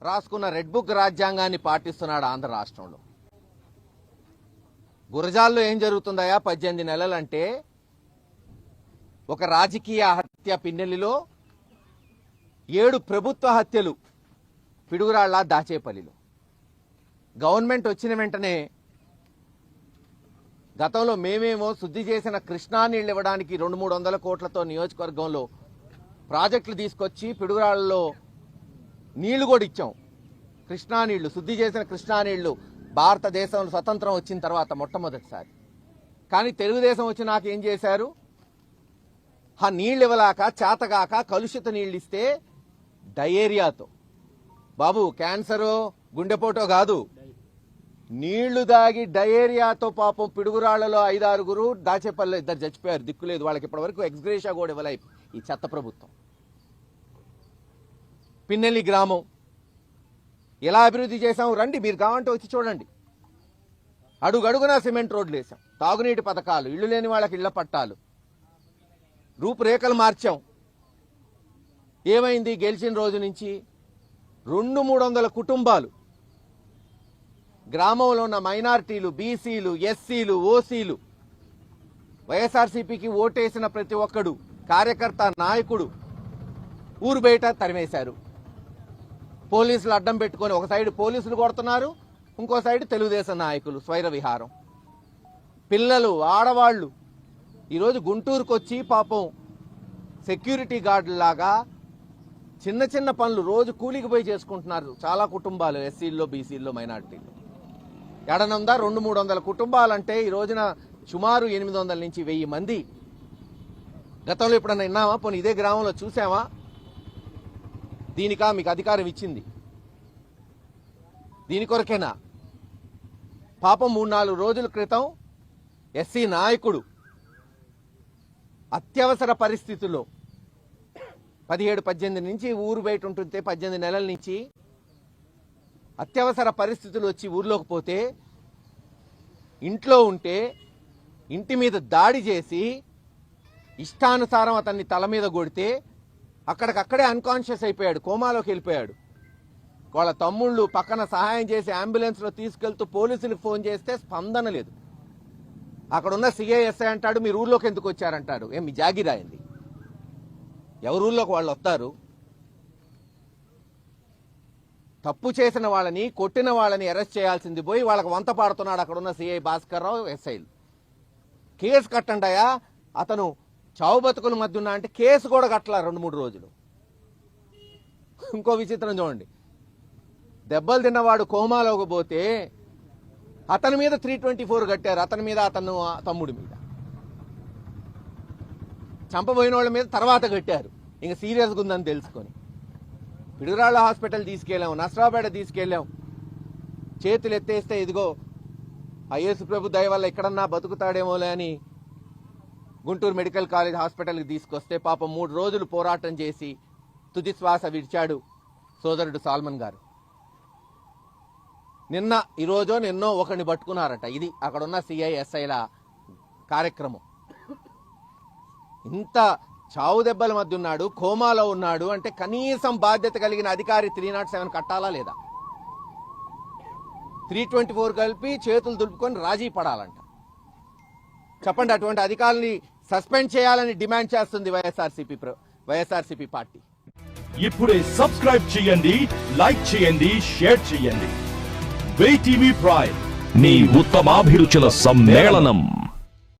రాసుకున్న red book రాజ్యాంగాన్ని పాటిస్తున్నాడు ఆంధ్ర రాష్ట్రంలో. గురజాల్లో ఏం జరుగుతుందయా 18 నెలలంటే ఒక రాజకీయ హత్య పిన్నెల్లిలో 7 ప్రభుత్వ హత్యలు పిడుగురాళ్ల దాచేపల్లిలో. గవర్నమెంట్ వచ్చిన వెంటనే గతంలో మేమేమో శుద్ధి చేసిన కృష్ణా నీళ్లు ఇవ్వడానికి 200-300 కోట్లతో నియోజకవర్గంలో ప్రాజెక్టులు తీసుకొచ్చి పిడుగురాళ్లలో నీళ్లు కూడా ఇచ్చాం. కృష్ణా నీళ్లు, శుద్ధి చేసిన కృష్ణా నీళ్లు భారతదేశంలో స్వతంత్రం వచ్చిన తర్వాత మొట్టమొదటిసారి. కానీ తెలుగుదేశం వచ్చి నాకు ఏం చేశారు, ఆ నీళ్ళు ఇవ్వలాక చేతగాక కలుషిత నీళ్ళు ఇస్తే డయేరియాతో, బాబు క్యాన్సరో గుండెపోటో కాదు, నీళ్లు దాగి డయేరియాతో పాపం పిడుగురాళ్లలో 5-6 దాచేపల్లిలో 2 చచ్చిపోయారు. దిక్కులేదు వాళ్ళకి, ఇప్పటివరకు ఎక్స్గ్రేషియా కూడా ఇవ్వలే ఈ చెత్త ప్రభుత్వం. పిన్నెల్లి గ్రామం ఎలా అభివృద్ధి చేశాం రండి, మీరు కావాలంటే వచ్చి చూడండి. అడుగడుగునా సిమెంట్ రోడ్లు వేసాం, తాగునీటి పథకాలు, ఇళ్లు లేని వాళ్ళకి ఇళ్ల పట్టాలు, రూపురేఖలు మార్చాం. ఏమైంది గెలిచిన రోజు నుంచి 200-300 కుటుంబాలు, గ్రామంలో ఉన్న మైనారిటీలు, బీసీలు, ఎస్సీలు, ఓసీలు, వైఎస్ఆర్సీపీకి ఓటేసిన ప్రతి ఒక్కడు, కార్యకర్త, నాయకుడు ఊరు బయట తరిమేశారు. పోలీసులు అడ్డం పెట్టుకొని ఒక సైడ్ పోలీసులు కొడుతున్నారు, ఇంకో సైడ్ తెలుగుదేశం నాయకులు స్వైర విహారం. పిల్లలు, ఆడవాళ్లు ఈరోజు గుంటూరుకు వచ్చి పాపం సెక్యూరిటీ గార్డులాగా చిన్న చిన్న పనులు రోజు కూలికి పోయి చేసుకుంటున్నారు చాలా కుటుంబాలు, ఎస్సీల్లో, బీసీల్లో, మైనారిటీల్లో. ఎడనుందా 200-300 కుటుంబాలంటే ఈ రోజున సుమారు 800 నుంచి 1000 మంది. గతంలో ఎప్పుడన్నా విన్నామా? పోనీ ఇదే గ్రామంలో చూసామా? దీనికా మీకు అధికారం ఇచ్చింది? దీని కొరకేనా? పాపం 3-4 రోజుల క్రితం ఎస్సీ నాయకుడు అత్యవసర పరిస్థితుల్లో 17-18 నుంచి ఊరు బయట ఉంటుంటే 18 నెలల నుంచి అత్యవసర పరిస్థితులు వచ్చి ఊర్లోకి పోతే, ఇంట్లో ఉంటే ఇంటి మీద దాడి చేసి ఇష్టానుసారం అతన్ని తల మీద కొడితే అక్కడికక్కడే అన్కాన్షియస్ అయిపోయాడు, కోమాలోకి వెళ్ళిపోయాడు. వాళ్ళ తమ్ముళ్ళు పక్కన సహాయం చేసి అంబులెన్స్లో తీసుకెళ్తూ పోలీసులకు ఫోన్ చేస్తే స్పందన లేదు. అక్కడున్న సిఐఎస్ఐ అంటాడు మీరు ఊర్లోకి ఎందుకు వచ్చారంటాడు. ఏం మీ జాగిరాయింది? ఎవరు ఊర్లోకి వాళ్ళు వస్తారు? తప్పు చేసిన వాళ్ళని, కొట్టిన వాళ్ళని అరెస్ట్ చేయాల్సింది పోయి వాళ్ళకి వంత పాడుతున్నాడు అక్కడున్న సిఐ భాస్కర్ రావు, ఎస్ఐలు. కేసు కట్టండాయా, అతను చావు బతుకుల మధ్య ఉన్నా అంటే కేసు కూడా కట్టలా 2-3 రోజులు. ఇంకో విచిత్రం చూడండి, దెబ్బలు తిన్నవాడు కోమాలోకి పోతే అతని మీద 324 కట్టారు, అతని మీద, అతను తమ్ముడి మీద. చంపబోయిన వాళ్ళ మీద తర్వాత కట్టారు, ఇంక సీరియస్గా ఉందని తెలుసుకొని. పిడుగురాళ్ల హాస్పిటల్ తీసుకెళ్ళాం, నసరాపేట తీసుకెళ్ళాం. చేతులు ఎత్తేస్తే ఇదిగో ఐఏఎస్ ప్రభు దయ వల్ల ఎక్కడన్నా బతుకుతాడేమోలే అని గుంటూరు మెడికల్ కాలేజ్ హాస్పిటల్కి తీసుకొస్తే పాపం 3 రోజులు పోరాటం చేసి తుది శ్వాస విడిచాడు సోదరుడు సాల్మన్ గారు. నిన్నో ఒకరిని పట్టుకున్నారట. ఇది అక్కడున్న సిఐఎస్ఐల కార్యక్రమం. ఇంత చావు దెబ్బల మధ్య ఉన్నాడు, కోమాలో ఉన్నాడు అంటే కనీసం బాధ్యత కలిగిన అధికారి 307 కట్టాలా లేదా? 324 కలిపి చేతులు దులుపుకొని రాజీ పడాలంట. చెప్పండి, అటువంటి అధికారుల్ని సస్పెండ్ చేయాలని డిమాండ్ చేస్తుంది వైఎస్ఆర్సీపీ పార్టీ. ఇప్పుడే సబ్స్క్రైబ్ చేయండి, లైక్ చేయండి, షేర్ చేయండి. WayTV Prime, మీ ఉత్తమాభిరుచుల సమ్మేళనం.